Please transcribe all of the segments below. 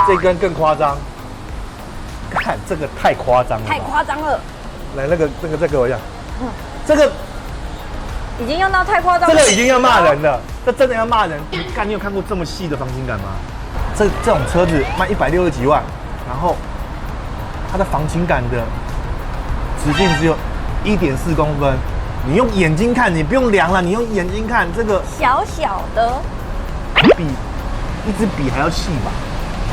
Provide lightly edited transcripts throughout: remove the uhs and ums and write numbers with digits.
这根更夸张，看这个太夸张了，太夸张了。来，那个再给我一下，这个已经用到太夸张了。这个已经要骂人了，这真的要骂人。你有看过这么细的防倾杆吗？这种车子卖160几万，然后它的防倾杆的直径只有1.4公分，你用眼睛看，你不用量了，你用眼睛看这个小小的，比一支笔还要细吧，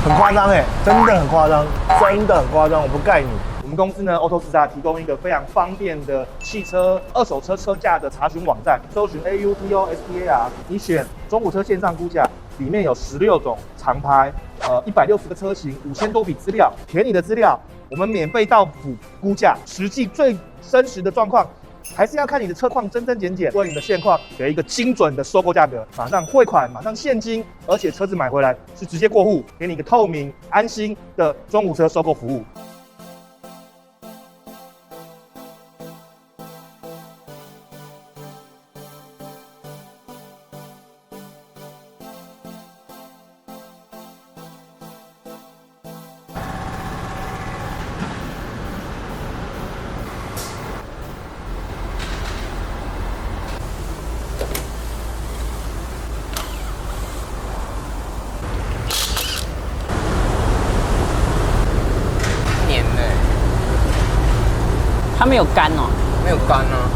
很夸张哎，真的很夸张，真的很夸张，我不盖你。我们公司呢 ，AutoStar 提供一个非常方便的汽车二手车车价的查询网站，搜寻 AUTOSTAR， 你选中古车线上估价，里面有16种长拍，160个车型，5000多笔资料，填你的资料，我们免费到府估价，实际最真实的状况。还是要看你的车况真真简简，为你的现况给一个精准的收购价格，马上汇款，马上现金，而且车子买回来是直接过户，给你一个透明、安心的中古车收购服务。它没有干哦，没有干啊。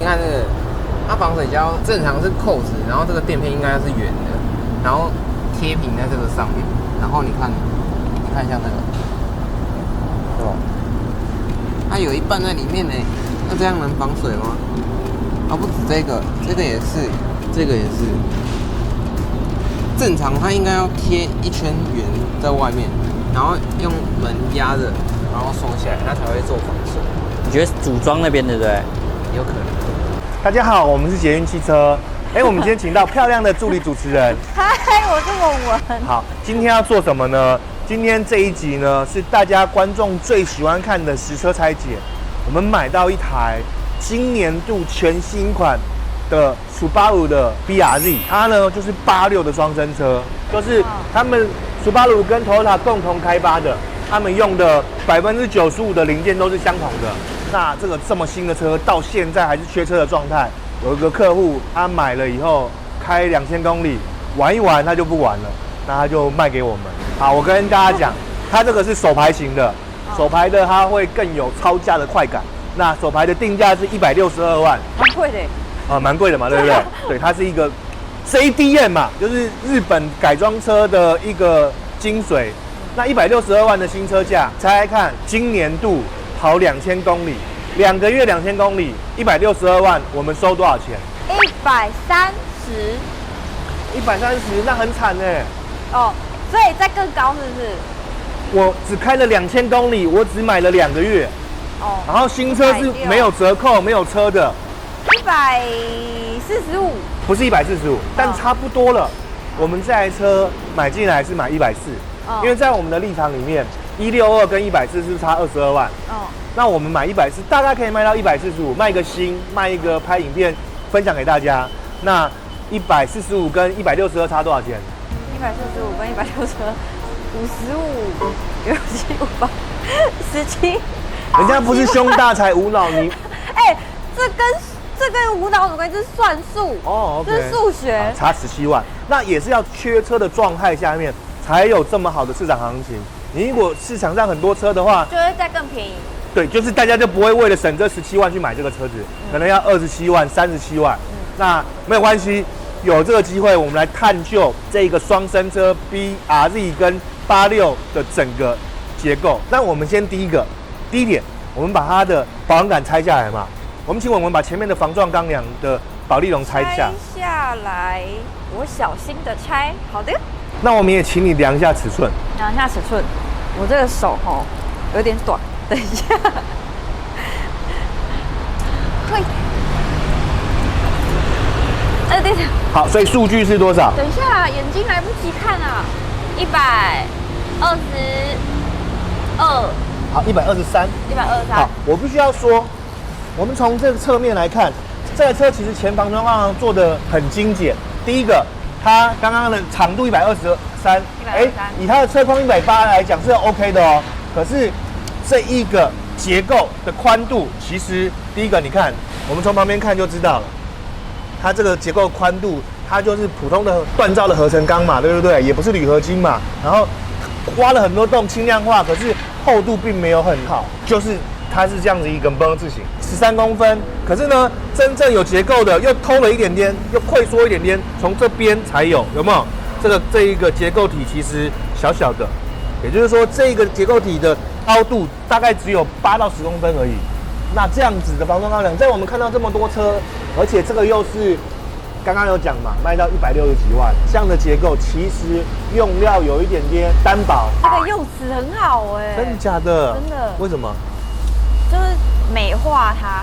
你看这个，它防水胶正常是扣子，然后这个垫片应该是圆的，然后贴平在这个上面，然后你看一下那个，哦，它有一半在里面呢，那这样能防水吗？啊，不止这个，这个也是，这个也是。正常它应该要贴一圈圆在外面，然后用门压着，然后收起来，它才会做防水。你觉得组装那边对不对？有可能。大家好，我们是捷运汽车。我们今天请到漂亮的助理主持人。嗨，我是文文。好，今天要做什么呢？今天这一集呢，是大家观众最喜欢看的实车拆解。我们买到一台今年度全新款的 Subaru 的 BRZ， 它呢就是86的双生车，就是他们 Subaru 跟 Toyota 共同开发的，他们用的95%的零件都是相同的。那这个这么新的车到现在还是缺车的状态，有一个客户他买了以后开2000公里玩一玩他就不玩了，那他就卖给我们。好，我跟大家讲，它这个是手排型的，手排的它会更有超价的快感。那手排的定价是162万，蛮贵的。蛮贵的嘛，对不对？对，它是一个 JDM 嘛，就是日本改装车的一个精髓。那162万的新车价，猜猜看，今年度跑2000公里，2个月2000公里，162万，我们收多少钱130。130，那很惨哎。哦，所以再更高是不是？我只开了2000公里，我只买了2个月。哦。然后新车是没有折扣、没有车的。145。不是145，但差不多了。我们这台车买进来是买140，因为在我们的立场里面，162跟140是不是差22万？那我们买140，大概可以卖到145，卖个新，卖一个拍影片分享给大家。那145跟162差多少钱145跟162，55，6758，17。人家不是胸大才无脑，你这跟这个无脑怎么这是算术？哦，OK，这是数学。差17万，那也是要缺车的状态下面才有这么好的市场行情。你如果市场上很多车的话，就会再更便宜。对，就是大家就不会为了省这17万去买这个车子，可能要27万、37万。那没有关系，有这个机会，我们来探究这个双生车 BRZ 跟86的整个结构。那我们先第一点，我们把它的保养杆拆下来嘛。我们请我们把前面的防撞钢梁的保利龙拆下来，我小心的拆。好的。那我们也请你量一下尺寸。量一下尺寸，我这个手吼有点短，等一下。会。对。好，所以数据是多少？等一下，眼睛来不及看啊。122。好，123。好，我必须要说，我们从这个侧面来看，这个车其实前防撞钢梁做的很精简。第一个，它刚刚的长度123，以它的车框180来讲是 OK 的哦。可是这一个结构的宽度，其实第一个你看，我们从旁边看就知道了，它这个结构宽度，它就是普通的锻造的合成钢嘛，对不对？也不是铝合金嘛。然后挖了很多洞，轻量化，可是厚度并没有很好，就是它是这样子一个崩字形，13公分。可是呢，真正有结构的又偷了一点点，又溃缩一点点，从这边才有没有？这一个结构体其实小小的，也就是说这个结构体的高度大概只有8到10公分而已。那这样子的防撞钢梁，在我们看到这么多车，而且这个又是刚刚有讲嘛，卖到160几万，这样的结构其实用料有一点点单薄。这个用词很好哎，真的假的？真的。为什么？就是美化它。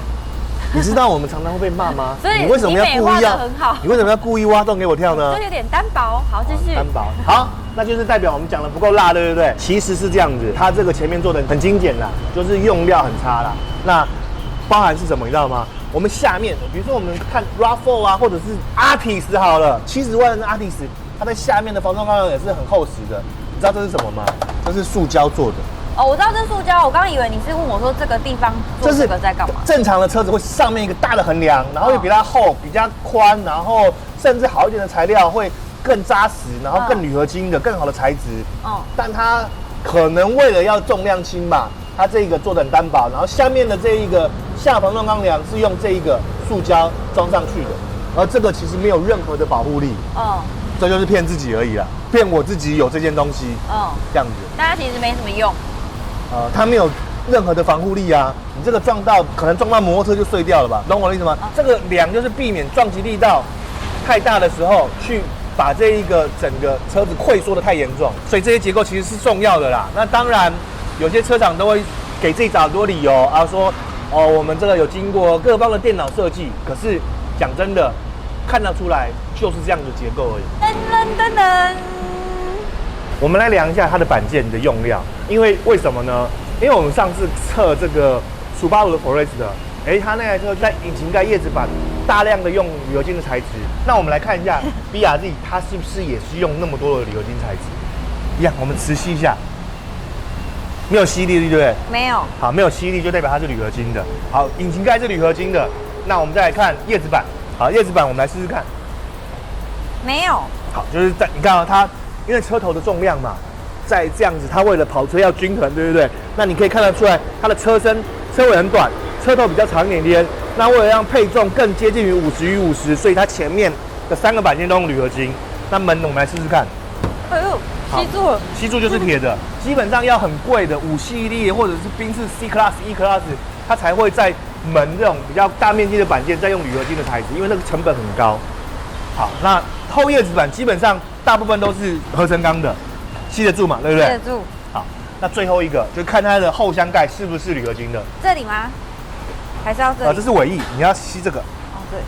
你知道我们常常会被骂吗？所以你为什么要故意要？很好。你为什么要故意挖洞给我跳呢？就有点单薄。好，继续。单薄。好，那就是代表我们讲的不够辣，对不对？其实是这样子，它这个前面做的很精简啦，就是用料很差啦。那包含是什么？你知道吗？我们下面，比如说我们看 RAV4 啊，或者是 Artis 好了，70万的 Artis， 它在下面的防撞钢梁也是很厚实的。你知道这是什么吗？这是塑胶做的。哦，我知道这是塑胶。我刚刚以为你是问我说这个地方做这个在干嘛？正常的车子会上面一个大的横梁，然后又比它厚、比较宽，然后甚至好一点的材料会更扎实，然后更铝合金的、更好的材质。但它可能为了要重量轻吧，它这个做的很单薄，然后下面的这一个下防撞钢梁是用这一个塑胶装上去的，而这个其实没有任何的保护力。这就是骗自己而已啦，骗我自己有这件东西。这样子，但它其实没什么用。它没有任何的防护力啊！你这个撞到，可能撞到摩托车就碎掉了吧？懂我的意思吗？这个梁就是避免撞击力道太大的时候，去把这一个整个车子溃缩的太严重。所以这些结构其实是重要的啦。那当然，有些车厂都会给自己找很多理由啊，说我们这个有经过各方的电脑设计。可是讲真的，看得出来就是这样的结构而已。噔。我们来量一下它的板件的用料，因为为什么呢？因为我们上次测这个Subaru的 Forester，它那台车在引擎盖叶子板大量的用铝合金的材质。那我们来看一下 BRZ， 它是不是也是用那么多的铝合金材质？一样，我们磁吸一下，没有吸力，对不对？没有。好，没有吸力就代表它是铝合金的。好，引擎盖是铝合金的。那我们再来看叶子板。好，叶子板我们来试试看。没有。好，就是在你看它。因为车头的重量嘛，在这样子，它为了跑车要均衡，对不对？那你可以看得出来，它的车尾很短，车头比较长一点点。那为了让配重更接近于50/50，所以它前面的3个板件都用铝合金。那门我们来试试看。哎呦，吸住了。吸住就是铁的，基本上要很贵的5系列或者是宾士 C Class、E Class， 它才会在门这种比较大面积的板件再用铝合金的材质，因为那个成本很高。好，那后叶子板基本上大部分都是合成钢的，吸得住嘛，对不对？吸得住。好，那最后一个就看它的后箱盖是不是铝合金的。这里吗？还是要这里？这是尾翼，你要吸这个。对。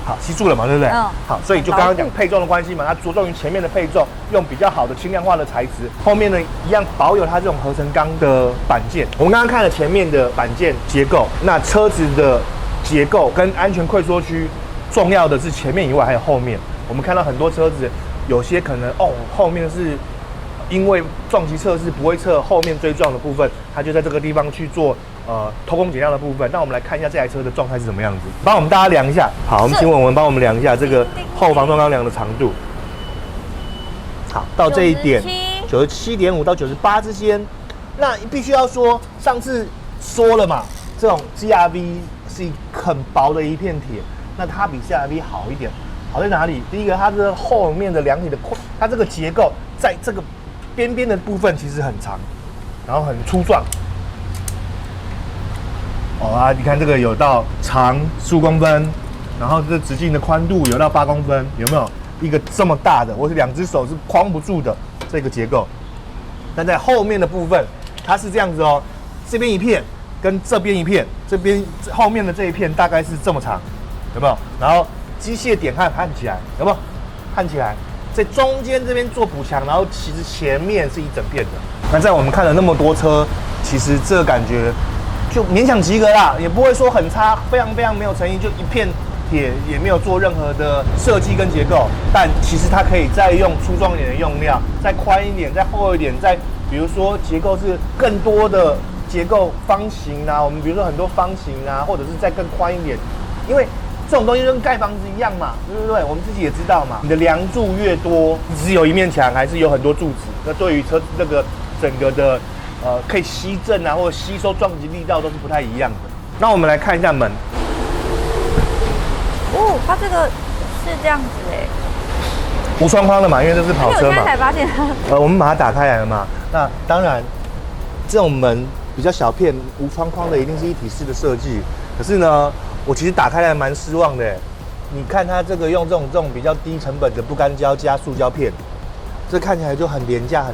好，吸住了嘛，对不对？好，所以就刚刚讲配重的关系嘛，它着重于前面的配重，用比较好的轻量化的材质，后面呢一样保有它这种合成钢的板件。我们刚刚看了前面的板件结构，那车子的结构跟安全溃缩区。重要的是前面以外还有后面，我们看到很多车子，有些可能后面是因为撞击测试不会测后面追撞的部分，它就在这个地方去做偷工减料的部分。那我们来看一下这台车的状态是什么样子，帮我们大家量一下。好，我们请我们帮我们量一下这个后防撞钢梁的长度。好，到这一点97.5到98之间。那必须要说，上次说了嘛，这种 GRV 是很薄的一片铁，那它比 CRV 好一点。好在哪里？第一个，它这后面的梁体的它这个结构在这个边边的部分其实很长，然后很粗壮。你看这个有到长15公分，然后这直径的宽度有到8公分，有没有一个这么大的？我是2只手是框不住的这个结构。但在后面的部分，它是这样子哦，这边一片跟这边一片，这边后面的这一片大概是这么长，有没有？然后机械点焊起来，有没有？焊起来，在中间这边做补强，然后其实前面是一整片的。那在我们看了那么多车，其实这个感觉就勉强及格啦，也不会说很差，非常非常没有诚意，就一片铁也没有做任何的设计跟结构。但其实它可以再用粗壮一点的用料，再宽一点，再厚一点，再比如说结构是更多的结构方形啊，我们比如说很多方形啊，或者是再更宽一点，因为这种东西就跟盖房子一样嘛，对不对？我们自己也知道嘛，你的梁柱越多，你只有一面墙还是有很多柱子，那对于车那个整个的可以吸震啊，或者吸收撞击力道都是不太一样的。那我们来看一下门。它这个是这样子哎，无窗框的嘛，因为这是跑车嘛。我现在才发现我们把它打开来了嘛。那当然，这种门比较小片、无窗框的，一定是一体式的设计。可是呢，我其实打开来蛮失望的。你看它这个用这种比较低成本的不干胶加塑胶片，这看起来就很廉价，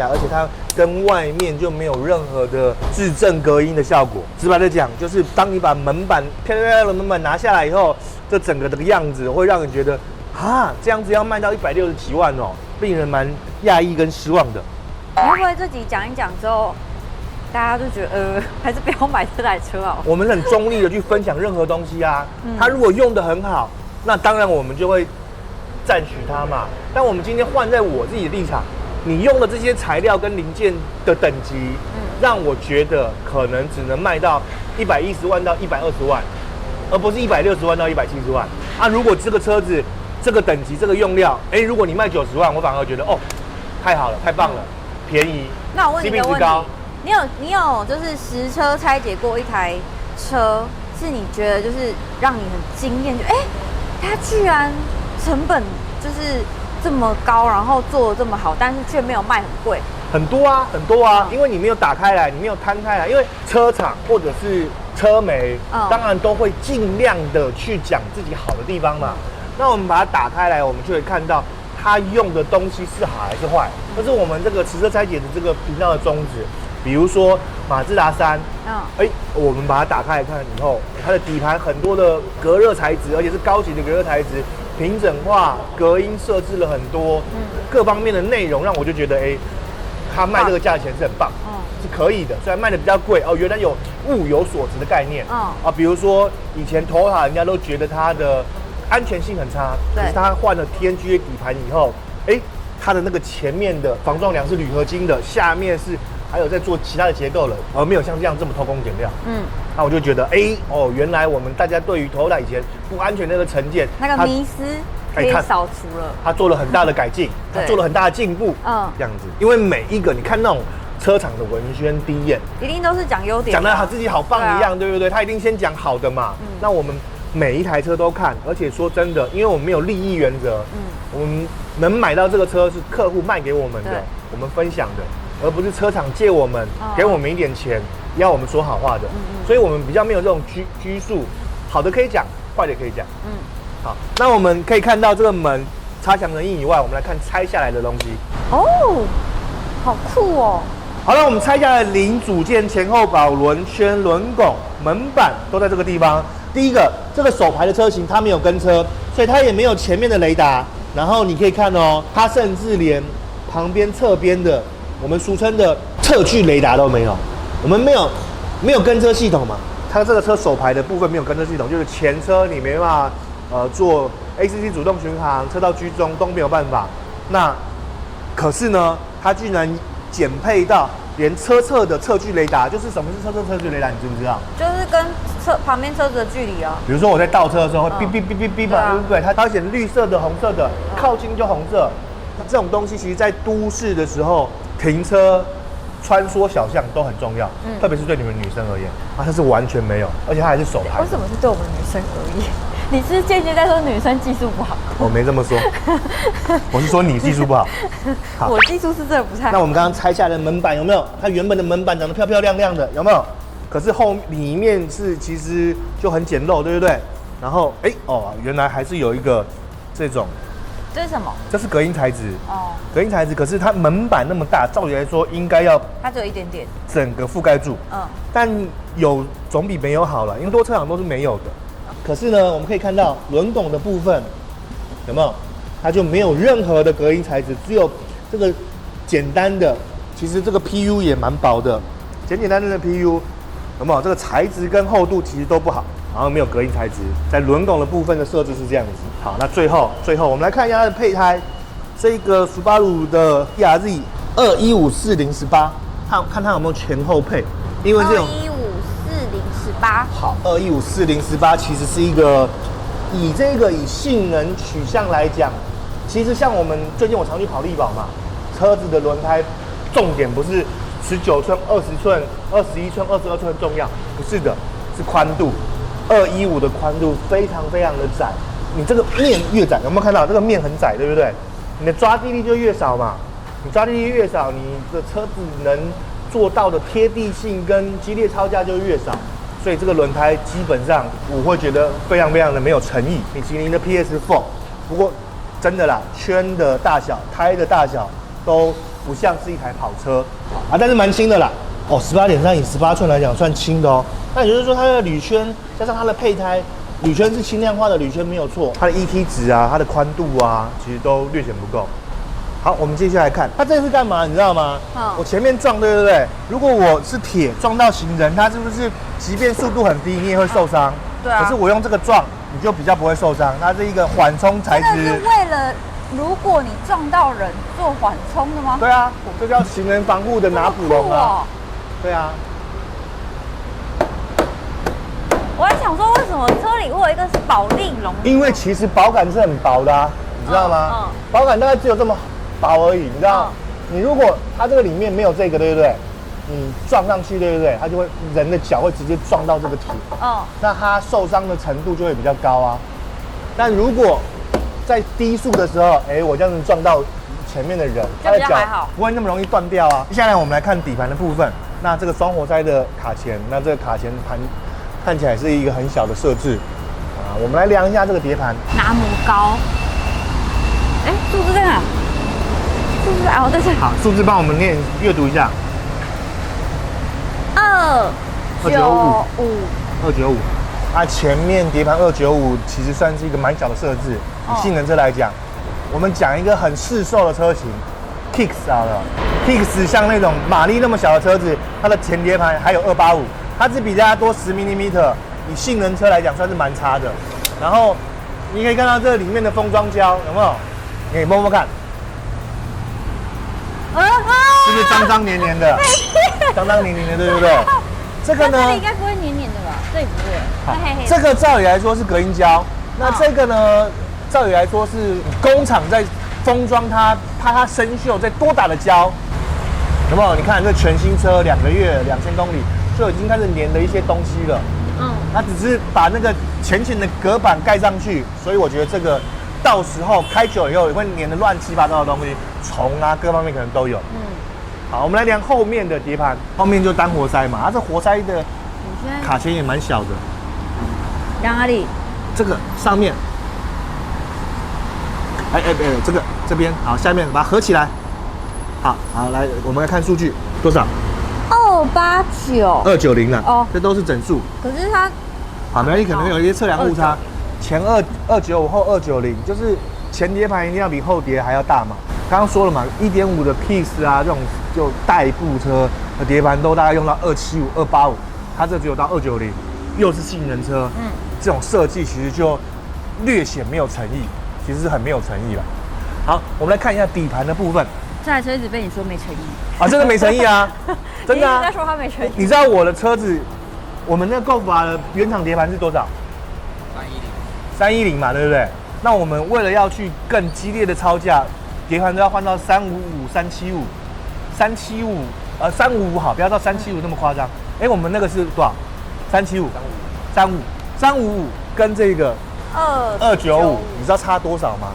而且它跟外面就没有任何的质证隔音的效果。直白的讲，就是当你把门板漂亮的门板拿下来以后，这整个的样子会让人觉得，这样子要卖到160几万哦，令人蛮讶异跟失望的。你会不会这集讲一讲之后，大家就觉得还是不要买这台车好？我们很中立的去分享任何东西啊，它如果用得很好，那当然我们就会赞许它嘛。但我们今天换在我自己的立场，你用的这些材料跟零件的等级，让我觉得可能只能卖到110万到120万，而不是160万到170万。如果这个车子这个等级这个用料，如果你卖90万，我反而觉得太好了，太棒了，便宜。那我问你一个问题，高。你有就是实车拆解过一台车，是你觉得就是让你很惊艳，它居然成本就是这么高，然后做得这么好，但是却没有卖很贵。很多啊，因为你没有打开来，你没有摊开来，因为车厂或者是车媒，当然都会尽量的去讲自己好的地方嘛。那我们把它打开来，我们就会看到它用的东西是好还是坏，这是我们这个实车拆解的这个频道的宗旨。比如说马自达3，我们把它打开来看以后，它的底盘很多的隔热材质，而且是高级的隔热材质，平整化、隔音设置了很多，各方面的内容让我就觉得，它卖这个价钱是很棒，是可以的。虽然卖的比较贵原来有物有所值的概念，比如说以前Toyota人家都觉得它的安全性很差，可是它换了 TNGA 底盘以后，它的那个前面的防撞梁是铝合金的，下面是还有在做其他的结构了，而没有像这样这么偷工减料。那我就觉得，原来我们大家对于Toyota以前不安全的那个成见，那个迷思可以扫除了。他做了很大的改进，他做了很大的进步，这样子。因为每一个你看那种车厂的文宣第一眼，一定都是讲优点，讲得自己好棒一样，对不对？他一定先讲好的嘛。那我们每一台车都看，而且说真的，因为我们没有利益原则，我们能买到这个车是客户卖给我们的，我们分享的，而不是车厂借我们，给我们一点钱，要我们说好话的。所以我们比较没有这种拘束，好的可以讲，坏的可以讲。好，那我们可以看到这个门插墙人印以外，我们来看拆下来的东西。好酷哦！好了，我们拆下来零组件前后保轮圈、轮拱、门板都在这个地方。第一个，这个手排的车型它没有跟车，所以它也没有前面的雷达。然后你可以看它甚至连旁边侧边的我们俗称的侧距雷达都没有。我们没有跟车系统嘛？它这个车手排的部分没有跟车系统，就是前车你没办法做 ACC 主动巡航、车道居中都没有办法。那可是呢，它居然减配到连车侧的测距雷达，就是什么是车侧测距雷达，你知不知道？就是跟旁边车子的距离哦。比如说我在倒车的时候会哔哔哔哔哔嘛，对啊对不对？它会显绿色的、红色的，靠近就红色。这种东西其实在都市的时候停车、穿梭小巷都很重要，特别是对你们女生而言啊，它是完全没有，而且它还是手排为。什么是对我们女生而言？你是间接在说女生技术不好？我没这么说，我是说你技术不好。好我技术是真的不太好。那我们刚刚拆下来的门板有没有？它原本的门板长得漂漂亮亮的，有没有？可是里面是其实就很简陋，对不对？然后原来还是有一个这种，这是什么？这是隔音材质。哦，隔音材质，可是它门板那么大，照理来说应该要它只有一点点。整个覆盖住。但有总比没有好了，因为多车厂都是没有的。可是呢，我们可以看到轮拱的部分有没有？它就没有任何的隔音材质，只有这个简单的，其实这个 PU 也蛮薄的，简单的 PU 有没有？这个材质跟厚度其实都不好，然后没有隔音材质，在轮拱的部分的设置是这样子。好，那最后我们来看一下它的配胎，这个 Subaru 的 PRZ 2154018，看它有没有前后配，因为这种2154018。好，2154018其实是一个以性能取向来讲，其实像我常去跑力宝嘛，车子的轮胎重点不是19寸、20寸、21寸、22寸重要，不是的，是宽度。215的宽度非常非常的窄，你这个面越窄，有没有看到这个面很窄，对不对？你的抓地力就越少嘛，你抓地力越少，你的车子能做到的贴地性跟激烈超价就越少。所以这个轮胎基本上我会觉得非常非常的没有诚意。米其林的 PS4， 不过真的啦，圈的大小、胎的大小都不像是一台跑车啊，但是蛮轻的啦。18.3以18寸来讲算轻的哦。那也就是说它的铝圈加上它的配胎，铝圈是轻量化的铝圈没有错，它的 ET 值啊、它的宽度啊，其实都略显不够。好，我们接下来看它这是干嘛，你知道吗？我前面撞，对不对？如果我是铁撞到行人，它是不是即便速度很低，你也会受伤？对啊。可是我用这个撞，你就比较不会受伤。它是一个缓冲材质。这是为了如果你撞到人做缓冲的吗？对啊，这叫行人防护的拿捕笼啊。对啊。我还想说，为什么车里会有一个是保令笼？因为其实保杆是很薄的啊，你知道吗？保杆大概只有这么薄而已，你知道？你如果它这个里面没有这个，对不对？你撞上去，对不对？它就会人的脚会直接撞到这个铁，那它受伤的程度就会比较高啊。但如果在低速的时候，我这样子撞到前面的人，他的脚不会那么容易断掉啊。接下来我们来看底盘的部分，那这个双活塞的卡钳，那这个卡钳盘看起来是一个很小的设置啊。我们来量一下这个碟盘，拿模高，数字在哪？数字在这。好，数字帮我们阅读一下。295，它前面碟盘295其实算是一个蛮小的设置。以性能车来讲，我们讲一个很市售的车型 ，Kicks 好了 ，Kicks 像那种马力那么小的车子，它的前碟盘还有285，它只比大家多10 mm， 以性能车来讲算是蛮差的。然后你可以看到这里面的封装胶有没有？你可以摸摸看。是不是脏脏黏黏的？脏脏黏黏的，对不对？这个呢？这里应该不会黏黏的吧？这里不会。好，这个照理来说是隔音胶，那这个呢？照理来说是工厂在封装它，怕它生锈，再多打的胶。有没有？你看这全新车2个月2000公里就已经开始粘了一些东西了。它只是把那个浅浅的隔板盖上去，所以我觉得这个到时候开久以后也会粘的乱七八糟的东西，虫啊各方面可能都有。好，我们来量后面的碟盘，后面就单活塞嘛，它这活塞的卡钳也蛮小的。量哪里？这个上面，这边，好，下面把它合起来。好，来，我们来看数据，多少？289。290了。这都是整数。可是它，好，没关系，可能有一些测量误差。前295后290，就是前碟盘一定要比后碟还要大嘛。刚刚说了嘛，1.5的 Kicks 啊，这种就代步车的碟盘都大概用到275、285，它这只有到290，又是性能车，这种设计其实就略显没有诚意，其实是很没有诚意了。好，我们来看一下底盘的部分。这台车一直被你说没诚意啊，真的没诚意啊，真的啊你一直在。说他没诚意。你知道我的车子，我们那个 Golf 的原厂碟盘是多少？310嘛，对不对？那我们为了要去更激烈的超价，碟盘都要换到355、355好，不要到375那么夸张。哎，我们那个是多少？355跟这个295，你知道差多少吗？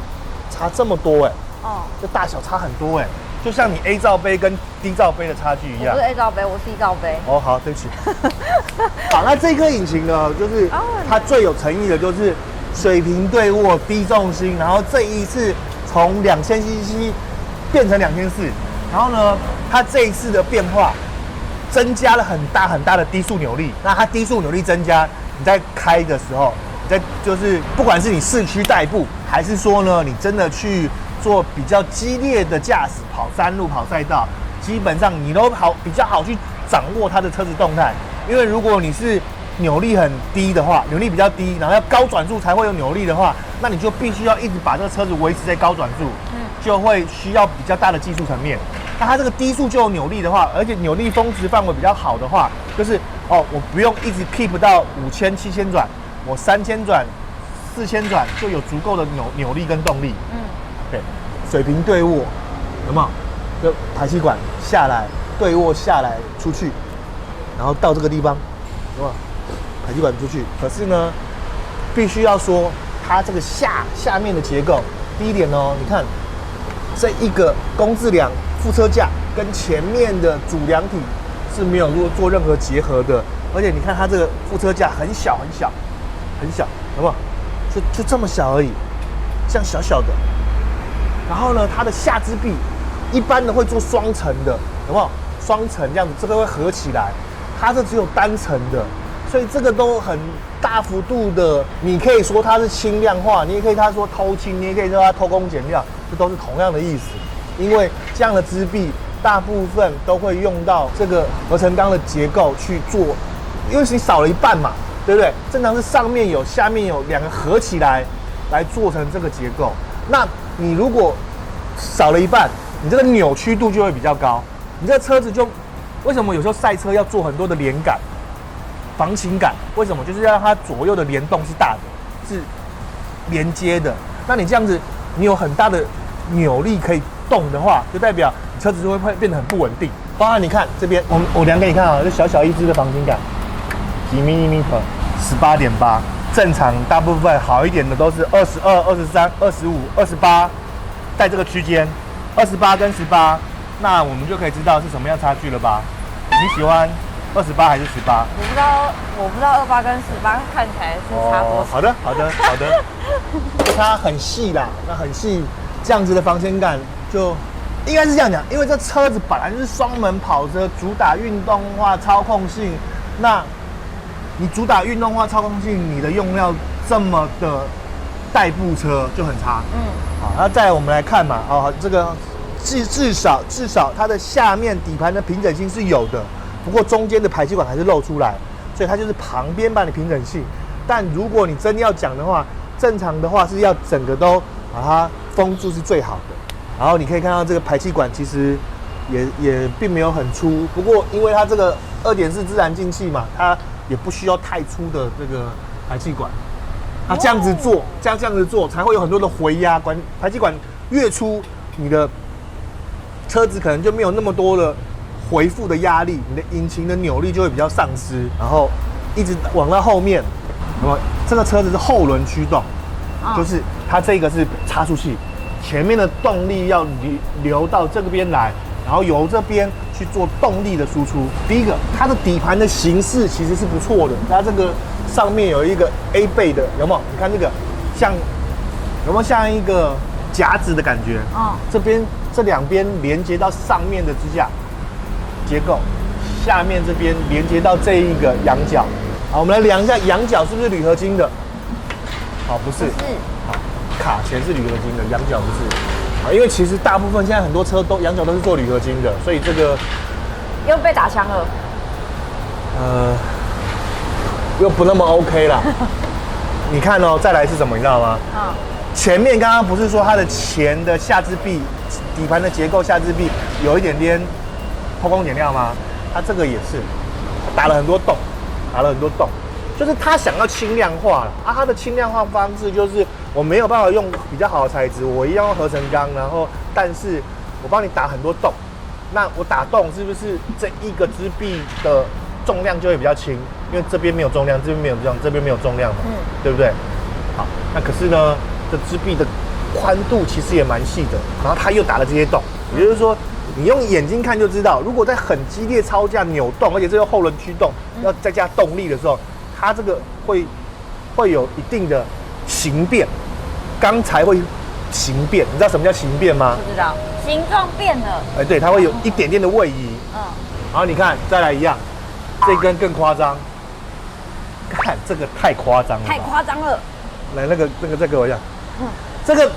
差这么多哎！哦，这大小差很多哎，就像你 A 罩杯跟 D 罩杯的差距一样。我不是 A 罩杯，我是 D 罩杯。哦，好，对不起。好，那这颗引擎呢，就是它最有诚意的，就是水平对卧、低重心，然后这一次从2000cc 变成2400，然后呢，它这一次的变化增加了很大的低速扭力。那它低速扭力增加，你在开的时候，你在就是不管是你市区代步，还是说呢，你真的去做比较激烈的驾驶，跑山路、跑赛道，基本上你都比较好去掌握它的车子动态。因为如果你是扭力很低的话，扭力比较低，然后要高转速才会有扭力的话，那你就必须要一直把这个车子维持在高转速，就会需要比较大的技术层面。那它这个低速就有扭力的话，而且扭力峰值范围比较好的话，就是我不用一直 keep 到5000、7000转，我3000转、4000转就有足够的扭力跟动力。对，水平对卧，有没有？就排气管下来，对卧下来出去，然后到这个地方，有没有？排气管出去。可是呢，必须要说它这个下面的结构，第一点哦，你看这一个工字梁副车架跟前面的主梁体是没有做任何结合的，而且你看它这个副车架很小，有没有？就这么小而已，这样小小的。然后呢，它的下支臂一般的会做双层的，有没有？双层这样子，这个会合起来，它这只有单层的，所以这个都很大幅度的，你可以说它是轻量化，你也可以说偷轻，你也可以说它偷工减料，这都是同样的意思。因为这样的支臂大部分都会用到这个合成钢的结构去做，因为你少了一半嘛，对不对？正常是上面有下面有两个合起来做成这个结构。那你如果少了一半，你这个扭曲度就会比较高。你这个车子就为什么有时候赛车要做很多的连杆、防倾杆？为什么？就是要让它左右的联动是大的，是连接的。那你这样子，你有很大的扭力可以动的话，就代表你车子就会变得很不稳定。包含你看这边，我量给你看啊，这小一支的防倾杆，几 mm，18.8，正常大部分好一点的都是22、23、25、28，在这个区间，28跟18。那我们就可以知道是什么样差距了吧？你喜欢28还是18？我不知道28跟18看起来是差多少。好的，就它很细啦，那很细，这样子的防倾杆就应该是这样讲，因为这车子本来就是双门跑车，主打运动化操控性，那你主打运动化操控性，你的用料这么的代步车就很差。好，那再来我们来看嘛，这个。至少它的下面底盘的平整性是有的，不过中间的排气管还是露出来，所以它就是旁边把你平整性。但如果你真的要讲的话，正常的话是要整个都把它封住是最好的。然后你可以看到这个排气管其实也并没有很粗，不过因为它这个2.4自然进气嘛，它也不需要太粗的这个排气管。它这样子做，这样子做才会有很多的回压管，排气管越粗，你的车子可能就没有那么多的回复的压力，你的引擎的扭力就会比较丧失，然后一直往到后面，那么这个车子是后轮驱动，就是它这个是差速器，前面的动力要流到这边来，然后由这边去做动力的输出。第一个，它的底盘的形式其实是不错的，它这个上面有一个 A 背的，有没有？你看这个有没有像一个夹子的感觉？这两边连接到上面的支架结构，下面这边连接到这一个仰角。好，我们来量一下仰角是不是铝合金的？好，不是。好，卡钳是铝合金的，仰角不是。好，因为其实大部分现在很多车仰角都是做铝合金的，所以这个又被打枪了。又不那么 OK 啦。你看哦，再来是什么？你知道吗？前面刚刚不是说它的前的下支臂底盘的结构下支臂有一点点偷工减料吗？它这个也是打了很多洞，就是他想要轻量化了啊。他的轻量化方式就是我没有办法用比较好的材质，我一样用合成钢，然后但是我帮你打很多洞。那我打洞是不是这一个支臂的重量就会比较轻？因为这边没有重量，这边没有重量，这边没有重量嘛，对不对？好，那可是呢，这支臂的宽度其实也蛮细的，然后他又打了这些洞，也就是说。你用眼睛看就知道，如果在很激烈超价扭动，而且这个后轮驱动要再加动力的时候，它这个会有一定的形变，钢材会形变。你知道什么叫形变吗？不知道，形状变了。哎，对，它会有一点点的位移。然后你看，再来一样，这根更夸张，看这个太夸张了，太夸张了。来，那个再给我一下，这个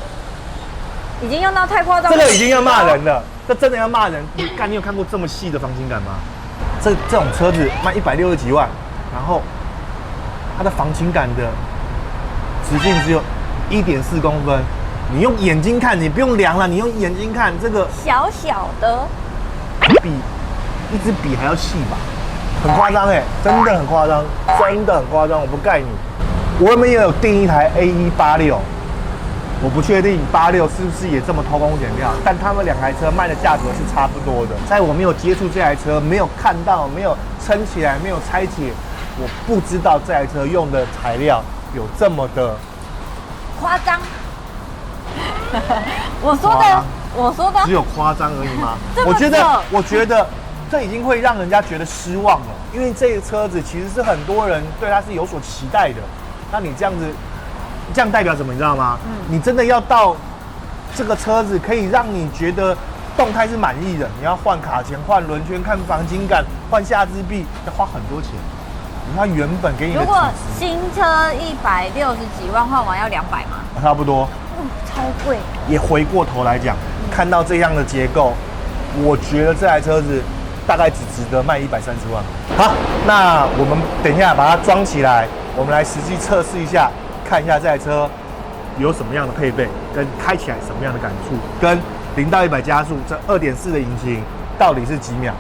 已经用到太夸张了，这个已经要骂人了。这真的要骂人！你有看过这么细的防倾杆吗？这种车子卖160几万，然后它的防倾杆的直径只有1.4公分。你用眼睛看，你不用量了，你用眼睛看这个小小的，比一支笔还要细吧？很夸张哎，真的很夸张，我不盖你。我们也有订一台 A186。我不确定86是不是也这么偷工减料，但他们两台车卖的价格是差不多的。在我没有接触这台车，没有看到，没有撑起来，没有拆解，我不知道这台车用的材料有这么的夸张。我说的只有夸张而已吗？我觉得这已经会让人家觉得失望了，因为这个车子其实是很多人对它是有所期待的。那你这样代表什么？你知道吗？你真的要到这个车子可以让你觉得动态是满意的，你要换卡钳、换轮圈、看防倾杆、换下支臂，要花很多钱。它原本给你的，如果新车160几万换完要200吗？差不多。超贵。也回过头来讲，看到这样的结构，我觉得这台车子大概只值得卖130万。好，那我们等一下把它装起来，我们来实际测试一下。看一下这台车有什么样的配备，跟开起来什么样的感触，跟0到100加速，这2.4的引擎到底是几秒？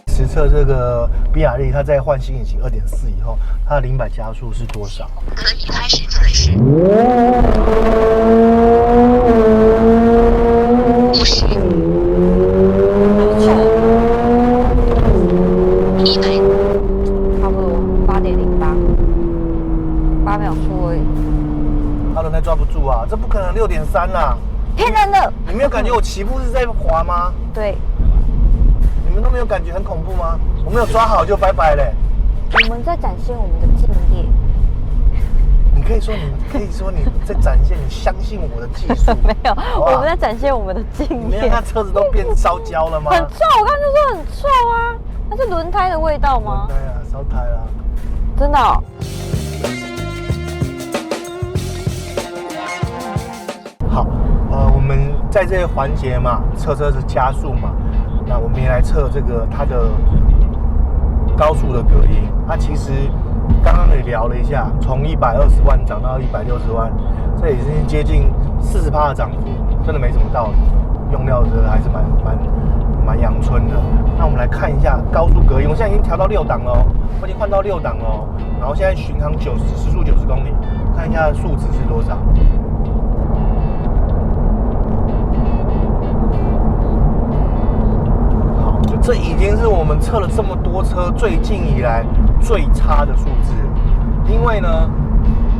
实测这个比亚迪，它在换新引擎2.4以后，它的0到100加速是多少？可以开始测试。50。差不多8.08秒出而已。它轮胎抓不住啊，这不可能6.3啦！骗人的！你没有感觉我起步是在滑吗？对。你们都没有感觉很恐怖吗？我没有抓好就拜拜嘞。我们在展现我们的敬业。你可以说你在展现你相信我的技术。没有，我们在展现我们的敬业。你没看车子都变烧焦了吗？很臭，我刚才就说很臭啊。那是轮胎的味道吗？轮胎啊，烧胎啦。真的哦。好，我们在这个环节嘛，测车子加速嘛，那我们也来测这个它的高速的隔音。它其实刚刚也聊了一下，从120万涨到160万，这已经接近40%的涨幅，真的没什么道理。用料真的还是蛮阳春的。那我们来看一下高速隔音，我现在已经调到6档了哦，我已经换到6档了哦。然后现在巡航时速90公里，看一下数值是多少。好，这已经是我们测了这么多车最近以来最差的数字了。因为呢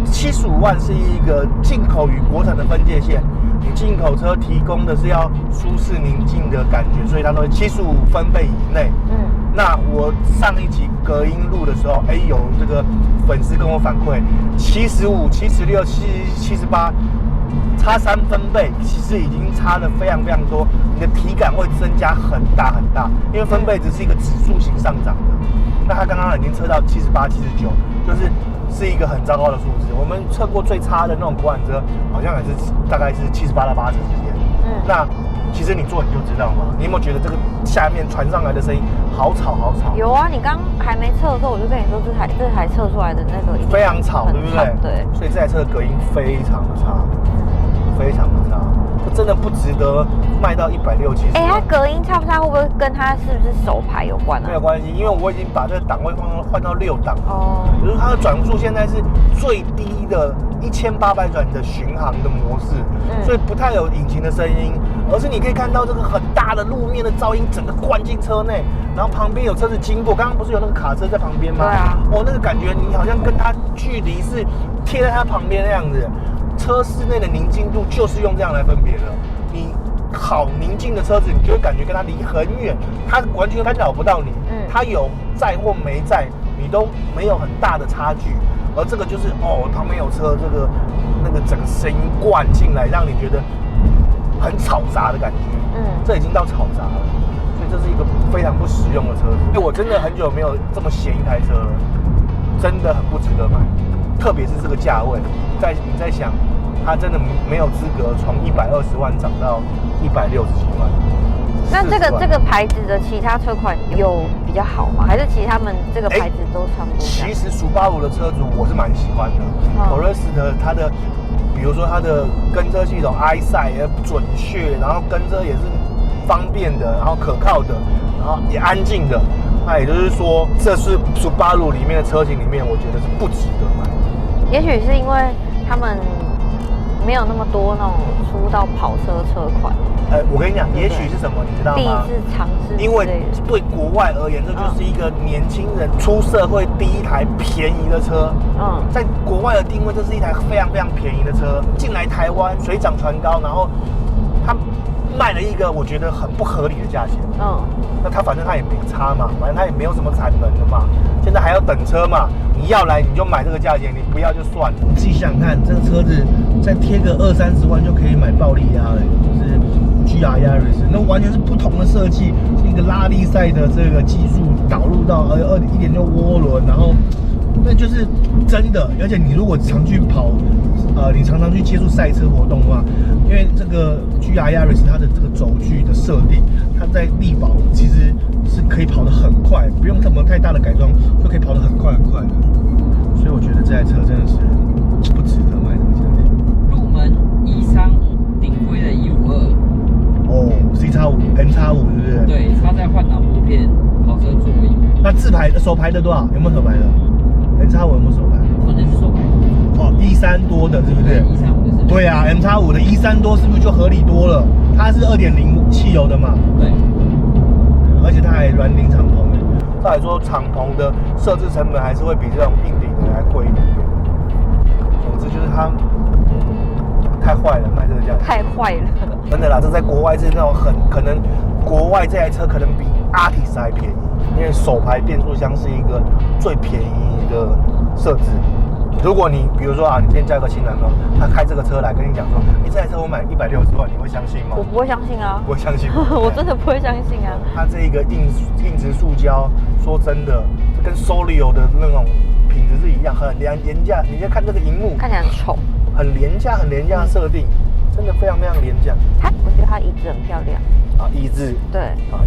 ，75万是一个进口与国产的分界线。你进口车提供的是要舒适宁静的感觉，所以它都75分贝以内。那我上一集隔音录的时候，有这个粉丝跟我反馈，75、76、78，差3分贝，其实已经差了非常非常多，你的体感会增加很大很大，因为分贝只是一个指数型上涨的。那它刚刚已经测到78、79，就是一个很糟糕的数字。我们测过最差的那种国产车，好像也是大概是78到80之间。那其实你坐你就知道嘛。你有没有觉得这个下面传上来的声音好吵好吵？有啊，你刚还没测的时候，我就跟你说这台测出来的那个一定非常吵，对不对？对。所以这台车的隔音非常的差，非常的差，这真的不值得卖到160、70万。它隔音差不差，会不会跟它是不是手排有关啊？没有关系，因为我已经把这个档位换到6档哦。就是它的转速现在是最低的1800转的巡航的模式，所以不太有引擎的声音，而是你可以看到这个很大的路面的噪音整个灌进车内，然后旁边有车子经过，刚刚不是有那个卡车在旁边吗？对啊。那个感觉你好像跟它距离是贴在它旁边那样子。车室内的宁静度就是用这样来分别的。你好宁静的车子，你就会感觉跟它离很远，它完全干扰不到你。它有载或没载，你都没有很大的差距。而这个就是旁边有车，那个整个声音灌进来，让你觉得很吵杂的感觉。这已经到吵杂了，所以这是一个非常不实用的车子。我真的很久没有这么嫌一台车了，真的很不值得买。特别是这个价位，你在想，它真的没有资格从120万涨到160几万。那这个牌子的其他车款有比较好吗？还是其实他们这个牌子都差不多？其实Subaru的车主我是蛮喜欢的，Forest的它的，比如说它的跟车系统 EyeSight 也准确，然后跟车也是方便的，然后可靠的，然后也安静的。那也就是说，这是Subaru里面的车型里面，我觉得是不值得买。也许是因为他们没有那么多那种出到跑车车款。我跟你讲，也许是什么，你知道吗？第一次尝试。因为对国外而言，这就是一个年轻人出社会第一台便宜的车。在国外的定位，这是一台非常非常便宜的车。进来台湾水涨船高，然后他卖了一个我觉得很不合理的价钱。那反正他也没差嘛，反正他也没有什么产能的嘛。现在还要等车嘛，你要来你就买这个价钱，你不要就算了。你自己想想看，这个车子再贴个20-30万就可以买暴力鸭了，就是 GR Yaris， 那完全是不同的设计，是一个拉力赛的这个技术导入到1.6涡轮，然后那就是真的。而且你如果常去跑，你常常去接触赛车活动的话，因为这个 GR Yaris 它的这个轴距的设定，它在力保其实是可以跑得很快，不用什么太大的改装就可以跑得很快很快的。所以我觉得这台车真的是不值得买的价钱。入门135，顶规的152。C-X5、M-X5，对不对？对，它在换挡拨片，跑车座椅。那自排的手排的多少？有没有手排的？M-X5有没有手排？可能是手排。1.3多的，对不对？135的是。对啊 ，M-X5的1.3多是不是就合理多了？它是2.0汽油的嘛？对。而且它还软顶敞篷的。照理说，敞篷的设置成本还是会比这种硬顶的还贵一点点。总之就是它太坏了，卖这个价钱。太坏了。真的啦，这在国外是那种可能，国外这台车可能比 Altis 还便宜，因为手排变速箱是一个最便宜的设置。如果你比如说你今天交一个新男朋友，他开这个车来跟你讲说，这台车我买160万，你会相信吗？我不会相信啊，不会相信，我真的不会相信啊。它这一个硬质塑胶，说真的，跟 Solio 的那种品质是一样，很廉价。你再看这个荧幕，看起来很丑，很廉价的设定，真的非常非常廉价。我觉得它椅子很漂亮椅子对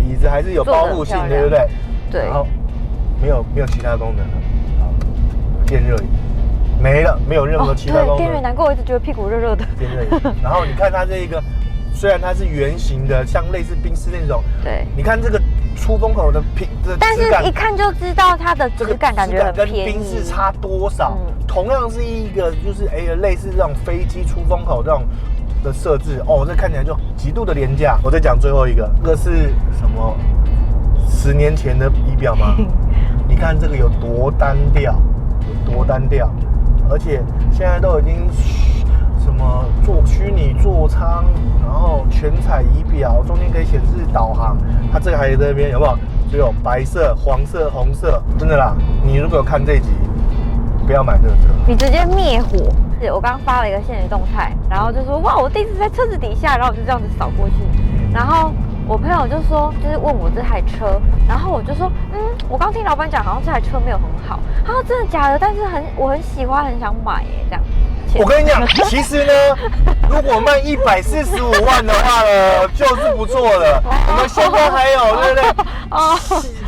椅子还是有包覆性，对不对？对。然后没有其他功能了，电热椅没了，没有任何其他功能。对，电热椅难怪我一直觉得屁股热热的。电热椅，然后你看它这一个，虽然它是圆形的，像类似宾士那种，对，你看这个出风口的但是一看就知道它的质感感觉很便宜，跟宾士差多少？同样是一个就是类似这种飞机出风口这种的设置，这看起来就极度的廉价。我再讲最后一个，这个是什么？10年前的仪表吗？你看这个有多单调，而且现在都已经什么做虚拟座舱，然后全彩仪表，中间可以显示导航。它这个还在那边有没有？只有白色、黄色、红色，真的啦！你如果有看这集，不要买这个车。你直接灭火。我刚发了一个限时动态，然后就说哇，我第一次在车子底下，然后我就这样子扫过去，然后我朋友就说，就是问我这台车，然后我就说，我刚听老板讲，好像这台车没有很好。他说真的假的？但是我很喜欢，很想买耶，这样。我跟你讲，其实呢，如果卖145万的话呢，就是不错的。我们现在还有，对不对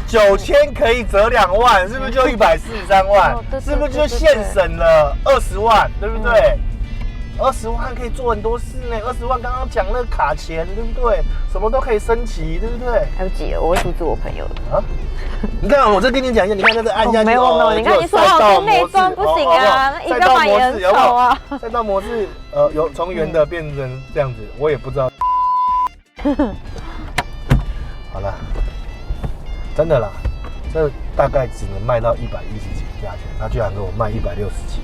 ？9000可以折2万，是不是就143万？是不是就现省了20万，对不对？20万可以做很多事呢。20万刚刚讲那个卡钱，对不对？什么都可以升级，对不对？还有几了，我会阻止我朋友的。啊？你看，我再跟你讲一下，你看那个按下去，没有，你看你说好内装不行啊，那仪表板也很丑啊。赛道模式，有从圆的变成这样子，我也不知道。好了，真的啦，这大概只能卖到110几的价钱，他居然给我卖160几，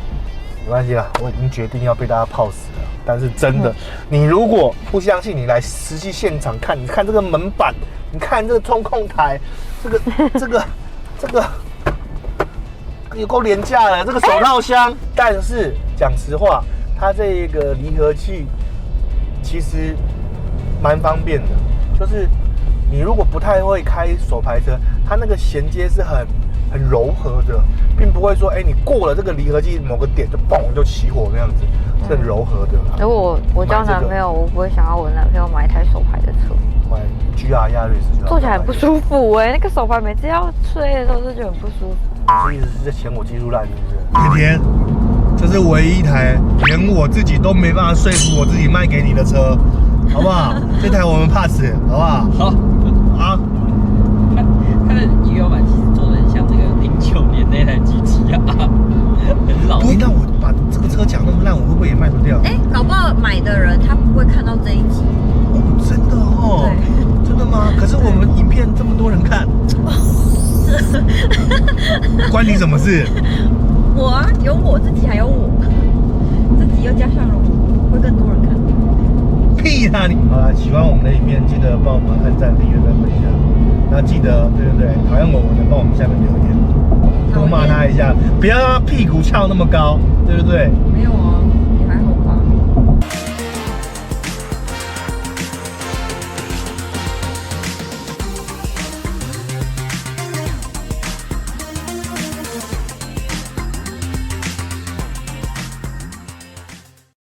没关系啦，我已经决定要被大家泡死了。但是真的，你如果不相信，你来实际现场看，你看这个门板，你看这个中控台，这个有够廉价的，这个手套箱。但是讲实话，它这个离合器其实蛮方便的，就是你如果不太会开手排车，它那个衔接是很柔和的，并不会说，你过了这个离合器某个点就嘣就起火那样子，是很柔和的啦。如果我交男朋友，我不会想要我男朋友买一台手排的车，买 GR 亚瑞斯，坐起来很不舒服那个手排每次要吹的时候就觉得很不舒服。你意思是在嫌我技术烂，是不是？天天，这是唯一一台连我自己都没办法说服我自己卖给你的车，好不好？这台我们 pass， 好不好？好，好。它的仪表板其实做的很像那个09年那台 GTR， 很老。那我把这个车讲那么烂，我会不会也卖不掉？搞不好买的人他不会看到这一集。真的哦？真的吗？可是我们影片这么多人看，关你什么事？我啊，有我自己，还有我，自己又加上了我，会更多人看。屁啦你！好啦，喜欢我们的影片，记得帮我们按赞、订阅、再分享。那记得，对不对？讨厌我的，帮我们下面留言，多骂他一下，不要让他屁股翘那么高，对不对？没有，